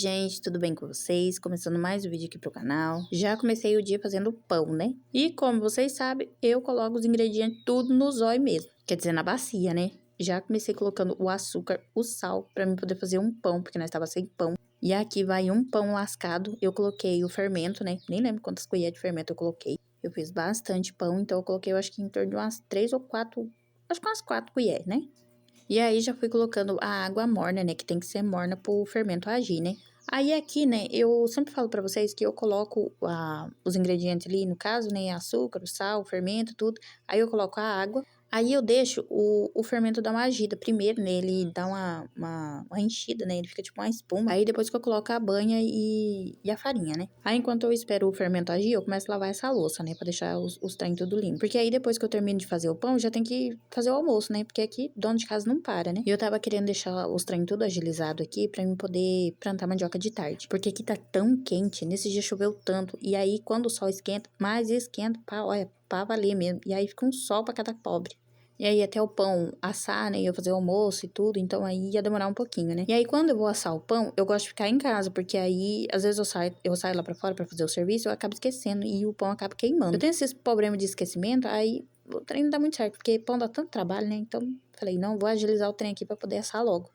gente, tudo bem com vocês? Começando mais um vídeo aqui pro canal. Já comecei o dia fazendo pão, né? E como vocês sabem, eu coloco os ingredientes tudo no zóio mesmo. Quer dizer, na bacia, né? Já comecei colocando o açúcar, o sal, pra mim poder fazer um pão, porque nós tava sem pão. E aqui vai um pão lascado. Eu coloquei o fermento, né? Nem lembro quantas colheres de fermento eu coloquei. Eu fiz bastante pão, então eu coloquei, eu acho que em torno de umas 3 ou 4, acho que umas 4 colheres, né? E aí, já fui colocando a água morna, né? Que tem que ser morna pro fermento agir, né? Aí, aqui, né? Eu sempre falo pra vocês que eu coloco os ingredientes ali, no caso, né? Açúcar, o sal, o fermento, tudo. Aí, eu coloco a água. Aí, eu deixo o fermento dar uma agida. Primeiro, né? Ele dá uma enchida, né? Ele fica tipo uma espuma. Aí, depois que eu coloco a banha e a farinha, né? Aí, enquanto eu espero o fermento agir, eu começo a lavar essa louça, né? Pra deixar os trem tudo limpo. Porque aí, depois que eu termino de fazer o pão, já tem que fazer o almoço, né? Porque aqui, dono de casa não para, né? E eu tava querendo deixar os trem tudo agilizado aqui pra mim poder plantar mandioca de tarde. Porque aqui tá tão quente, nesse dia choveu tanto. E aí, quando o sol esquenta, mais esquenta, olha, pra valer mesmo. E aí fica um sol pra cada pobre. E aí, até o pão assar, né? E eu fazer o almoço e tudo. Então, aí ia demorar um pouquinho, né? E aí, quando eu vou assar o pão, eu gosto de ficar em casa. Porque aí, às vezes eu saio lá pra fora pra fazer o serviço, eu acabo esquecendo. E o pão acaba queimando. Eu tenho esses problemas de esquecimento, aí o trem não dá muito certo. Porque pão dá tanto trabalho, né? Então, falei, não, vou agilizar o trem aqui pra poder assar logo.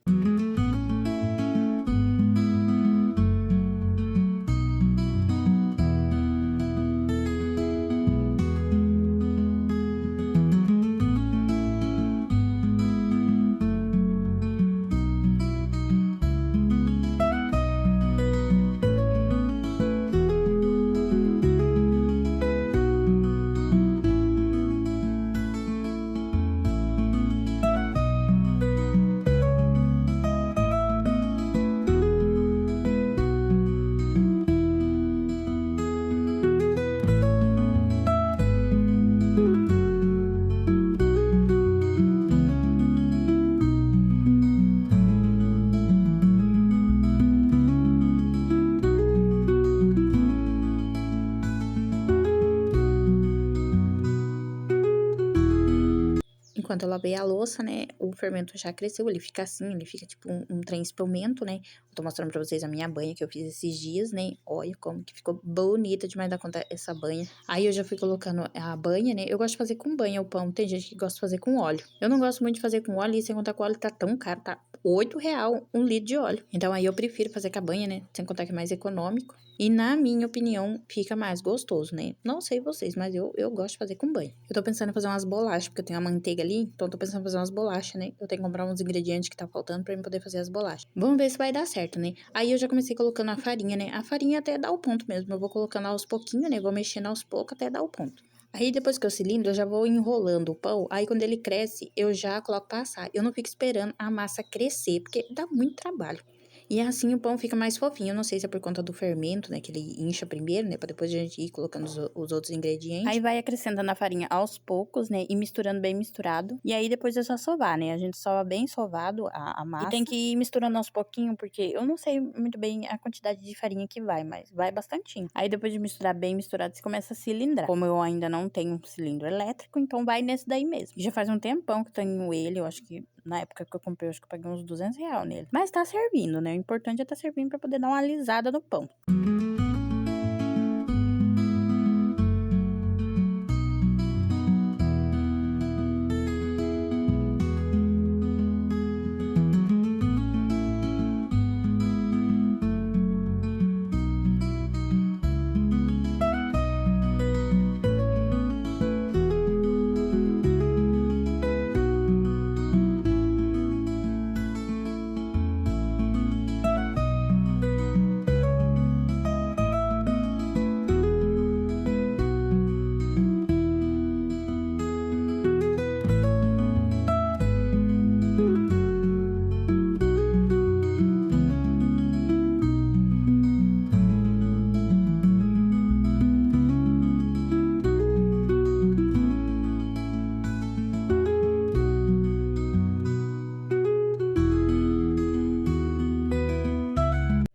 Enquanto eu lavei a louça, né, o fermento já cresceu, ele fica assim, ele fica tipo um trem espumento, né. Eu tô mostrando pra vocês a minha banha que eu fiz esses dias, né, olha como que ficou bonita demais da conta essa banha. Aí eu já fui colocando a banha, né, eu gosto de fazer com banha o pão, tem gente que gosta de fazer com óleo. Eu não gosto muito de fazer com óleo, e sem contar que o óleo tá tão caro, tá R$8 um litro de óleo. Então aí eu prefiro fazer com a banha, né, sem contar que é mais econômico. E na minha opinião, fica mais gostoso, né? Não sei vocês, mas eu gosto de fazer com banho. Eu tô pensando em fazer umas bolachas, porque eu tenho a manteiga ali, então eu tô pensando em fazer umas bolachas, né? Eu tenho que comprar uns ingredientes que tá faltando pra eu poder fazer as bolachas. Vamos ver se vai dar certo, né? Aí eu já comecei colocando a farinha, né? A farinha até dá o ponto mesmo. Eu vou colocando aos pouquinhos, né? Vou mexendo aos poucos até dar o ponto. Aí, depois que eu cilindro, eu já vou enrolando o pão. Aí, quando ele cresce, eu já coloco pra assar. Eu não fico esperando a massa crescer, porque dá muito trabalho. E assim o pão fica mais fofinho. Eu não sei se é por conta do fermento, né? Que ele incha primeiro, né? Pra depois a gente ir colocando os outros ingredientes. Aí vai acrescentando a farinha aos poucos, né? E misturando bem misturado. E aí depois é só sovar, né? A gente sova bem sovado a massa. E tem que ir misturando aos pouquinhos, porque eu não sei muito bem a quantidade de farinha que vai, mas vai bastantinho. Aí depois de misturar bem misturado, você começa a cilindrar. Como eu ainda não tenho um cilindro elétrico, então vai nesse daí mesmo. Já faz um tempão que eu tenho ele, eu acho que na época que eu comprei, eu acho que eu paguei uns R$200 nele. Mas tá servindo, né? O importante é tá servindo pra poder dar uma alisada no pão.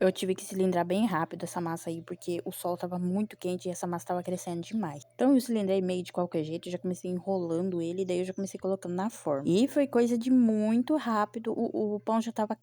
Eu tive que cilindrar bem rápido essa massa aí, porque o sol tava muito quente e essa massa tava crescendo demais. Então eu cilindrei meio de qualquer jeito, já comecei enrolando ele, daí eu já comecei colocando na forma. E foi coisa de muito rápido, o pão já tava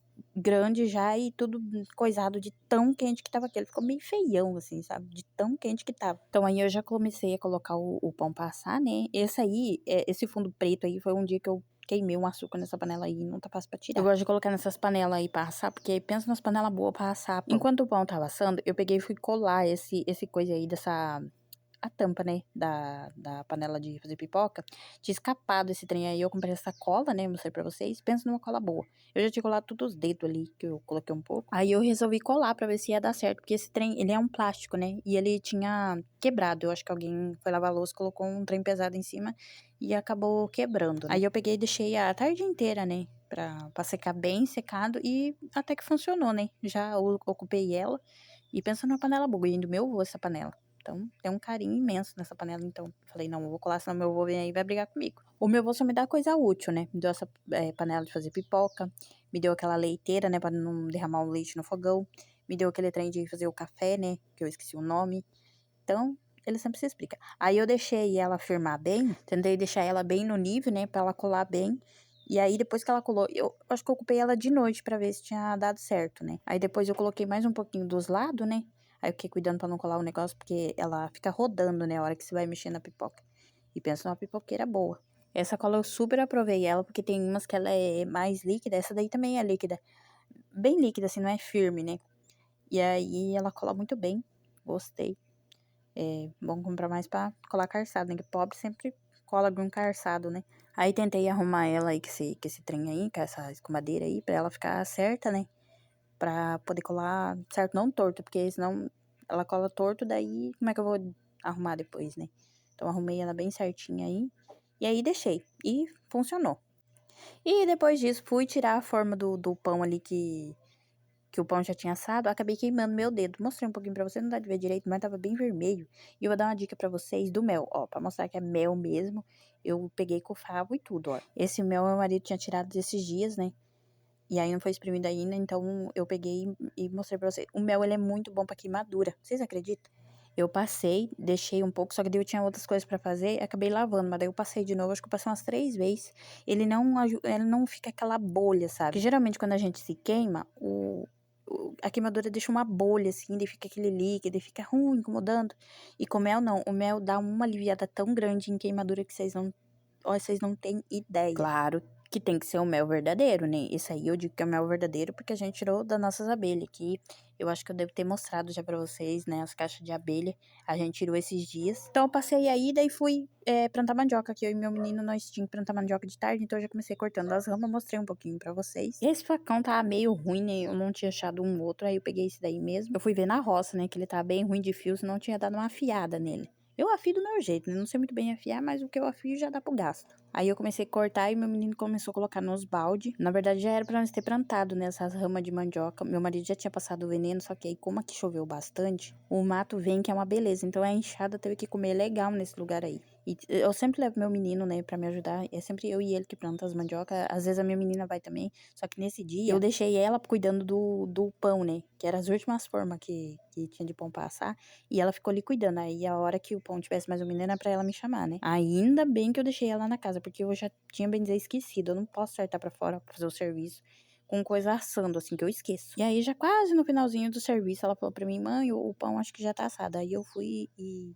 grande já e tudo coisado de tão quente que tava aquele. Ficou meio feião, assim, sabe? De tão quente que tava. Então aí eu já comecei a colocar o pão pra assar, né? Esse fundo preto aí foi um dia que eu queimei um açúcar nessa panela aí, não tá fácil pra tirar. Eu gosto de colocar nessas panelas aí pra assar, porque pensa nas panelas boas pra assar pão. Enquanto o pão tava assando, eu peguei e fui colar esse coisa aí a tampa, né, da panela de fazer pipoca, tinha escapado esse trem aí, eu comprei essa cola, né, mostrei pra vocês, pensa numa cola boa. Eu já tinha colado todos os dedos ali, que eu coloquei um pouco. Aí eu resolvi colar pra ver se ia dar certo, porque esse trem, ele é um plástico, né, e ele tinha quebrado, eu acho que alguém foi lavar a louça, colocou um trem pesado em cima e acabou quebrando, né. Aí eu peguei e deixei a tarde inteira, né, pra secar bem secado e até que funcionou, né, já ocupei ela e pensa numa panela boa, e do meu avô essa panela. Então, tem um carinho imenso nessa panela, então. Falei, não, eu vou colar, senão meu avô vem aí e vai brigar comigo. O meu avô só me dá coisa útil, né? Me deu essa panela de fazer pipoca, me deu aquela leiteira, né, pra não derramar o leite no fogão, me deu aquele trem de fazer o café, né, que eu esqueci o nome. Então, ele sempre se explica. Aí eu deixei ela firmar bem, tentei deixar ela bem no nível, né, pra ela colar bem. E aí, depois que ela colou, eu acho que eu ocupei ela de noite pra ver se tinha dado certo, né. Aí depois eu coloquei mais um pouquinho dos lados, né. Aí eu fiquei cuidando pra não colar o negócio, porque ela fica rodando, né, a hora que você vai mexer na pipoca. E pensa numa pipoqueira boa. Essa cola eu super aprovei ela, porque tem umas que ela é mais líquida, essa daí também é líquida. Bem líquida, assim, não é firme, né. E aí ela cola muito bem, gostei. É bom comprar mais pra colar calçado, né, que pobre sempre cola algum calçado, né. Aí tentei arrumar ela aí com esse trem aí, com essa escumadeira aí, pra ela ficar certa, né. Pra poder colar certo, não torto, porque senão ela cola torto, daí como é que eu vou arrumar depois, né? Então arrumei ela bem certinha aí, e aí deixei, e funcionou. E depois disso, fui tirar a forma do pão ali que o pão já tinha assado, acabei queimando meu dedo. Mostrei um pouquinho pra você, não dá de ver direito, mas tava bem vermelho. E eu vou dar uma dica pra vocês do mel, ó, pra mostrar que é mel mesmo. Eu peguei com o favo e tudo, ó. Esse mel meu marido tinha tirado desses dias, né? E aí não foi espremido ainda, então eu peguei e mostrei pra vocês. O mel, ele é muito bom pra queimadura. Vocês acreditam? Eu passei, deixei um pouco, só que daí eu tinha outras coisas pra fazer, acabei lavando, mas daí eu passei de novo, acho que eu passei umas 3 vezes. Ele não fica aquela bolha, sabe? Porque geralmente quando a gente se queima, a queimadura deixa uma bolha assim, daí fica aquele líquido, daí fica ruim, incomodando. E com mel não, o mel dá uma aliviada tão grande em queimadura que vocês não têm ideia. Claro que tem que ser o mel verdadeiro, né? Esse aí eu digo que é o mel verdadeiro porque a gente tirou das nossas abelhas, que eu acho que eu devo ter mostrado já pra vocês, né? As caixas de abelha, a gente tirou esses dias. Então eu passei aí, daí fui plantar mandioca, que eu e meu menino, nós tínhamos que plantar mandioca de tarde, então eu já comecei cortando as ramas, mostrei um pouquinho pra vocês. Esse facão tá meio ruim, né? Eu não tinha achado um outro, aí eu peguei esse daí mesmo. Eu fui ver na roça, né? Que ele tá bem ruim de fio, senão eu tinha dado uma afiada nele. Eu afio do meu jeito, né? Não sei muito bem afiar, mas o que eu afio já dá pro gasto. Aí eu comecei a cortar e meu menino começou a colocar nos balde. Na verdade, já era pra nós ter plantado nessas ramas de mandioca. Meu marido já tinha passado o veneno, só que aí, como aqui choveu bastante, o mato vem que é uma beleza. Então a enxada teve que comer legal nesse lugar aí. E eu sempre levo meu menino, né, pra me ajudar. É sempre eu e ele que planta as mandioca. Às vezes a minha menina vai também. Só que nesse dia eu deixei ela cuidando do pão, né? Que eram as últimas formas que tinha de pão pra assar. E ela ficou ali cuidando. Aí a hora que o pão tivesse mais ou menos era pra ela me chamar, né? Ainda bem que eu deixei ela na casa, porque eu já tinha, bem dizer, esquecido. Eu não posso saltar pra fora pra fazer o serviço com coisa assando, assim, que eu esqueço. E aí, já quase no finalzinho do serviço, ela falou pra mim, mãe, o pão acho que já tá assado. Aí eu fui e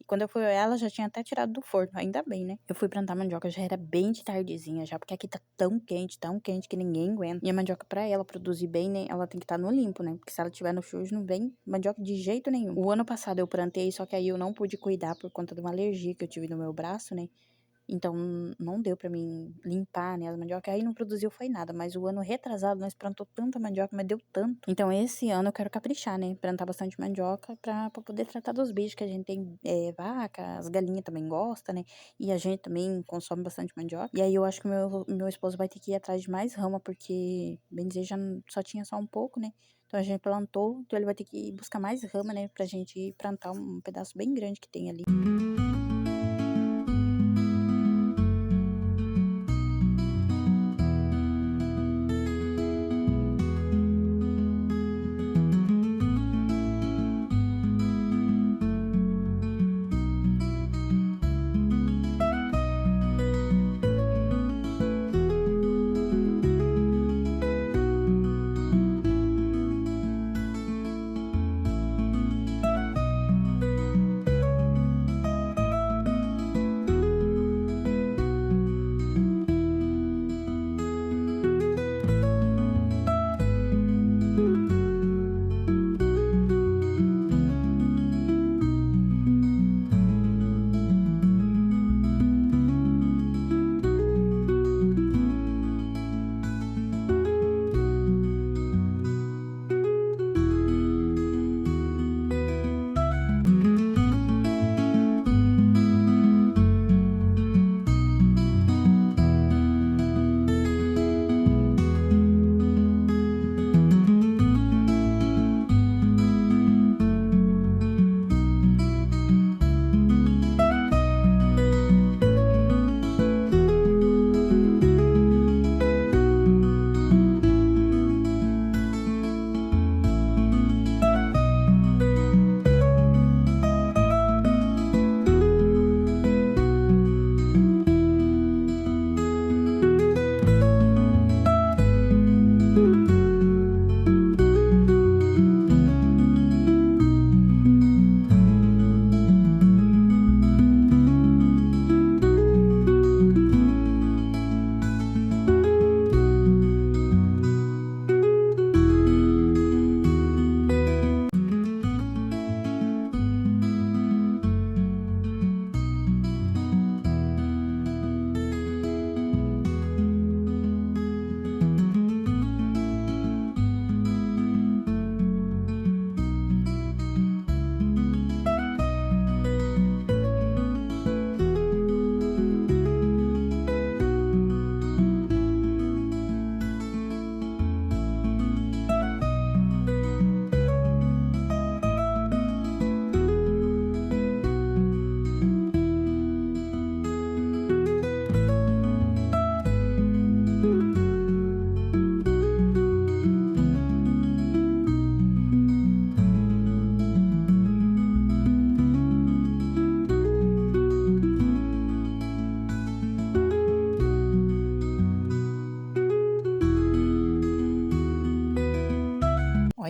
quando eu fui olhar, ela já tinha até tirado do forno, ainda bem, né? Eu fui plantar mandioca, já era bem de tardezinha já, porque aqui tá tão quente que ninguém aguenta. E a mandioca, pra ela produzir bem, né, ela tem que estar no limpo, né? Porque se ela tiver no sujo, não vem mandioca de jeito nenhum. O ano passado eu plantei, só que aí eu não pude cuidar por conta de uma alergia que eu tive no meu braço, né? Então, não deu pra mim limpar, né, as mandioca. Aí não produziu foi nada. Mas o ano retrasado, nós plantou tanta mandioca, mas deu tanto. Então, esse ano eu quero caprichar, né? Plantar bastante mandioca pra poder tratar dos bichos, que a gente tem vaca, as galinhas também gostam, né? E a gente também consome bastante mandioca. E aí eu acho que meu esposo vai ter que ir atrás de mais rama, porque, bem dizer, só tinha só um pouco, né? Então a gente plantou, então ele vai ter que ir buscar mais rama, né? Pra gente plantar um pedaço bem grande que tem ali.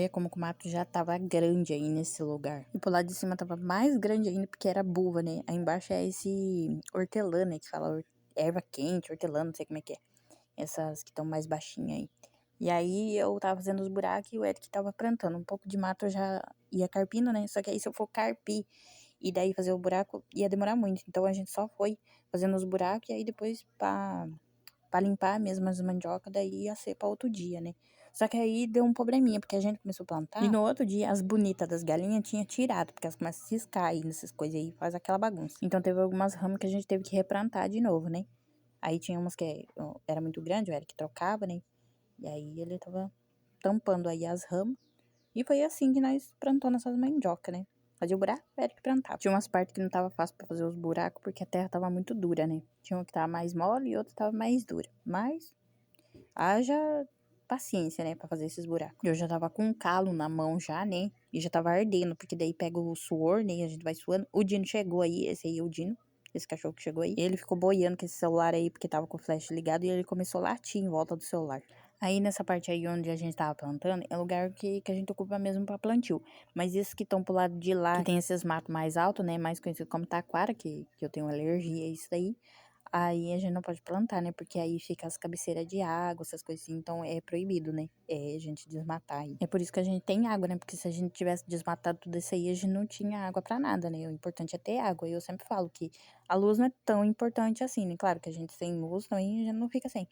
Olha como que o mato já tava grande aí nesse lugar. E pro lado de cima tava mais grande ainda porque era buva, né? Aí embaixo é esse hortelã, né? Que fala erva quente, hortelã, não sei como é que é. Essas que estão mais baixinhas aí. E aí eu tava fazendo os buracos e o Eric tava plantando. Um pouco de mato eu já ia carpindo, né? Só que aí se eu for carpir e daí fazer o buraco ia demorar muito. Então a gente só foi fazendo os buracos e aí depois pra limpar mesmo as mandioca, daí ia ser pra outro dia, né? Só que aí deu um probleminha, porque a gente começou a plantar. E no outro dia, as bonitas das galinhas tinha tirado, porque elas começam a ciscar aí nessas coisas aí, faz aquela bagunça. Então teve algumas ramas que a gente teve que replantar de novo, né? Aí tinha umas que era muito grande, o Eric trocava, né? E aí ele tava tampando aí as ramas. E foi assim que nós plantamos nossas mandioca, né? Fazia o buraco, o Eric plantava. Tinha umas partes que não tava fácil pra fazer os buracos, porque a terra tava muito dura, né? Tinha uma que tava mais mole e outra tava mais dura. Mas haja paciência, né, pra fazer esses buracos. Eu já tava com um calo na mão já, né? E já tava ardendo, porque daí pega o suor, né? E a gente vai suando. O Dino chegou aí, esse aí é o Dino. Esse cachorro que chegou aí. Ele ficou boiando com esse celular aí, porque tava com o flash ligado. E ele começou a latir em volta do celular. Aí nessa parte aí onde a gente tava plantando, é lugar que a gente ocupa mesmo pra plantio. Mas esses que estão pro lado de lá, que tem esses matos mais altos, né? Mais conhecido como taquara, que eu tenho alergia a isso daí. Aí a gente não pode plantar, né? Porque aí fica as cabeceiras de água, essas coisas assim. Então é proibido, né? É a gente desmatar aí. É por isso que a gente tem água, né? Porque se a gente tivesse desmatado tudo isso aí, a gente não tinha água pra nada, né? O importante é ter água. E eu sempre falo que a luz não é tão importante assim, né? Claro que a gente sem luz também a gente não fica sem.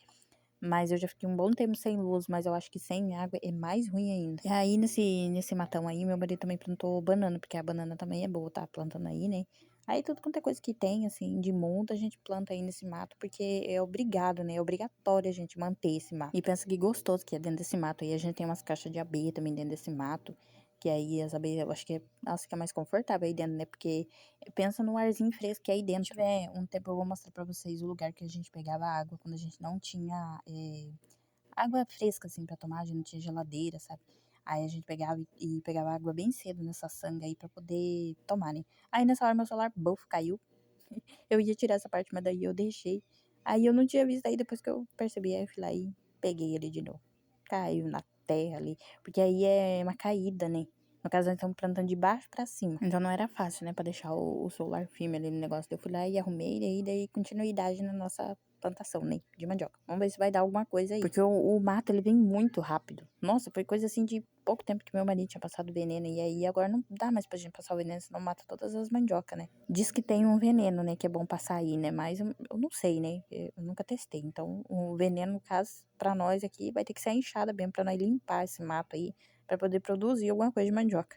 Mas eu já fiquei um bom tempo sem luz, mas eu acho que sem água é mais ruim ainda. E aí, nesse matão aí, meu marido também plantou banana, porque a banana também é boa, tá? Plantando aí, né? Aí tudo quanto é coisa que tem, assim, de mundo, a gente planta aí nesse mato, porque é obrigado, né? É obrigatório a gente manter esse mato. E pensa que gostoso que é dentro desse mato aí. A gente tem umas caixas de abelha também dentro desse mato. Que aí as abelhas, eu acho que elas ficam mais confortáveis aí dentro, né? Porque pensa no arzinho fresco que é aí dentro. Se tiver um tempo, eu vou mostrar pra vocês o lugar que a gente pegava água quando a gente não tinha água fresca, assim, pra tomar. A gente não tinha geladeira, sabe? Aí a gente pegava e pegava água bem cedo nessa sanga aí pra poder tomar, né? Aí nessa hora meu celular, buf, caiu. Eu ia tirar essa parte, mas daí eu deixei. Aí eu não tinha visto, aí depois que eu percebi, aí eu fui lá e peguei ele de novo. Caiu na terra ali, porque aí é uma caída, né? No caso, nós estamos plantando de baixo pra cima. Então não era fácil, né, pra deixar o celular firme ali no negócio. Eu fui lá e arrumei, e daí continuidade na nossa plantação, né, de mandioca. Vamos ver se vai dar alguma coisa aí. Porque o mato, ele vem muito rápido. Nossa, foi coisa assim de pouco tempo que meu marido tinha passado veneno. E aí agora não dá mais pra gente passar o veneno, senão mata todas as mandioca, né? Diz que tem um veneno, né, que é bom passar aí, né? Mas eu não sei, né? Eu nunca testei. Então, o veneno, no caso, pra nós aqui, vai ter que ser a enxada mesmo, pra nós limpar esse mato aí, pra poder produzir alguma coisa de mandioca.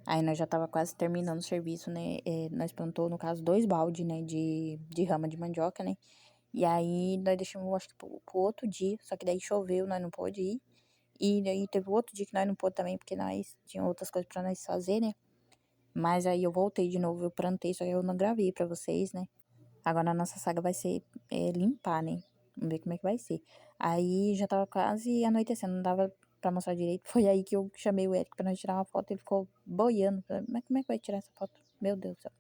Aí nós já tava quase terminando o serviço, né? Nós plantou, no caso, 2 baldes, né? De rama de mandioca, né? E aí nós deixamos, acho que pro outro dia. Só que daí choveu, nós não pôde ir. E daí teve outro dia que nós não pôde também, porque nós tinha outras coisas pra nós fazer, né? Mas aí eu voltei de novo, eu plantei, só que eu não gravei pra vocês, né? Agora a nossa saga vai ser limpar, né? Vamos ver como é que vai ser. Aí já tava quase anoitecendo, não dava pra mostrar direito. Foi aí que eu chamei o Eric pra nós tirar uma foto. Ele ficou boiando. Mas como é que vai tirar essa foto? Meu Deus do céu.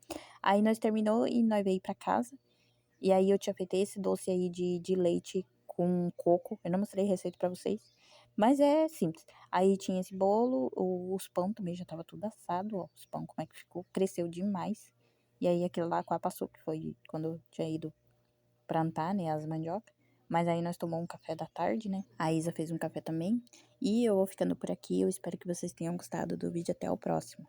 Aí nós terminou e nós veio pra casa. E aí eu tinha feito esse doce aí de leite com coco. Eu não mostrei a receita pra vocês. Mas é simples. Aí tinha esse bolo, os pão também já tava tudo assado, ó. Os pão, como é que ficou? Cresceu demais. E aí aquilo lá com a paçoca, que foi quando eu tinha ido plantar, né, as mandioca. Mas aí nós tomamos um café da tarde, né? A Isa fez um café também. E eu vou ficando por aqui. Eu espero que vocês tenham gostado do vídeo. Até o próximo.